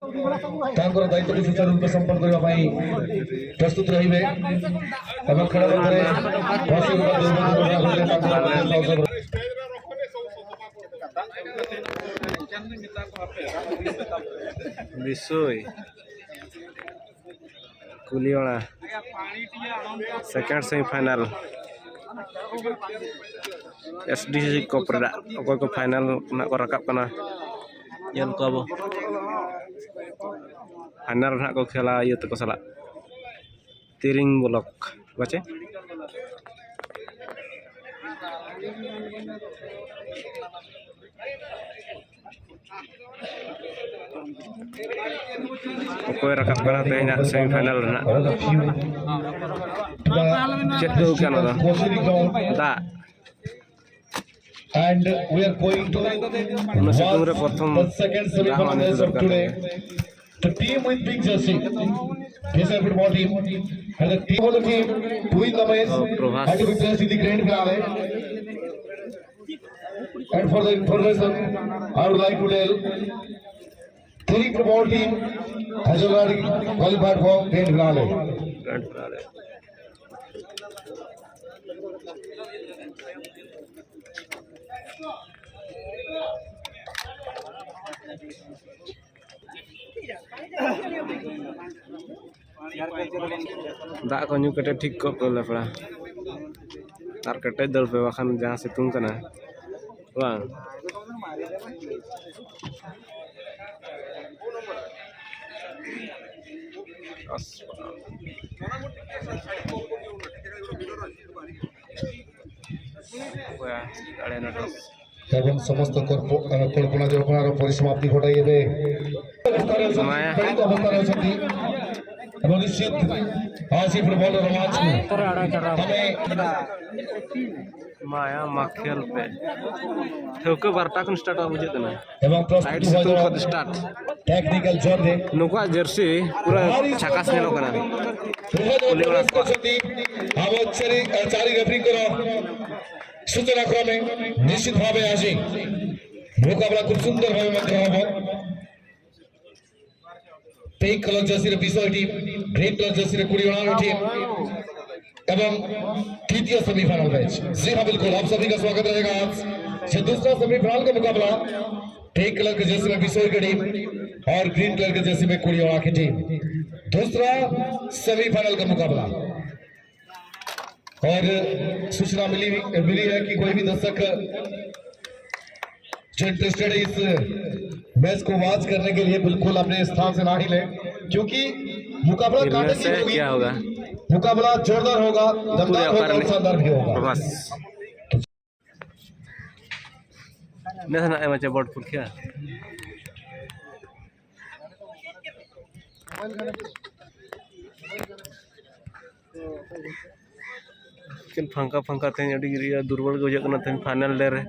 ତାଙ୍କର ଦାୟିତ୍ୱକୁ ସୁଚାରୁ ରୂପେ ସମ୍ପନ୍ନ କରିବା ପାଇଁ ପ୍ରସ୍ତୁତ ରହିବେ ଏବଂ ଖେଳ ମଧ୍ୟରେ ବିଶୋଇ କୁଲିଅଳା सेकेंड सेमीफाइनल SDC कोपरेदा अकोय को फाइनल ना को रकाब कना यन को अब फाइनल ना को खेला ये तो को सला तिरिंग ब्लॉक बाचे कोई रकाब कना तेना सेमीफाइनल ना चेक दो क्या ना दा and we are going to the second semi-finals of today. The team with big jersey, this is a football team, and the team of the team doing the match had to be placed in the grand finale. And for the information, I would like to tell, three football team has already qualified for grand finale. दा को new कटे ठीक को लेपड़ा तार कटे दल पे वाखन जहां सितुंग कना बांग এবং সমস্ত কল্পনা জল্পনার পরিসমাপ্তি ঘটাইবে এবং নিশ্চিত আজ ফুটবল রোমাঞ্চ माया माखेल पे ठोके बारटा कन स्टार्ट हो जेते ना এবং साइड से तो कद स्टार्ट টেকনিক্যাল জর্নি नुका जर्सी पूरा छकास नेलो कना ଆମ ଚାରି ରେଫରିଙ୍କର सूचना क्रमे निश्चित भाव आज मुकाबला खूब सुंदर भाव हम पिंक कलर जर्सी विषय team green colour Jersey 20 team एवं तृतीय सेमीफाइनल मैच। जी हाँ बिल्कुल, आप सभी का स्वागत रहेगा। आज ये दूसरा सेमीफाइनल का मुकाबला पिंक कलर के जर्सी में विषय की टीम और ग्रीन कलर के जर्सी में 20 की टीम, दूसरा सेमीफाइनल का मुकाबला। और सूचना मिली है कि कोई भी दर्शक जो इंटरेस्टेड है इस मैच को वॉच करने के लिए बिल्कुल अपने स्थान से ना हिले, क्योंकि मुकाबला काफी क्या होगा, मुकाबला जोरदार होगा, दमदार होगा और शानदार भी होगा। नहीं ना एमएच बोर्ड पर क्या किन फंका फंका थे अड़ी दुर्बल को फाइनल ले रहे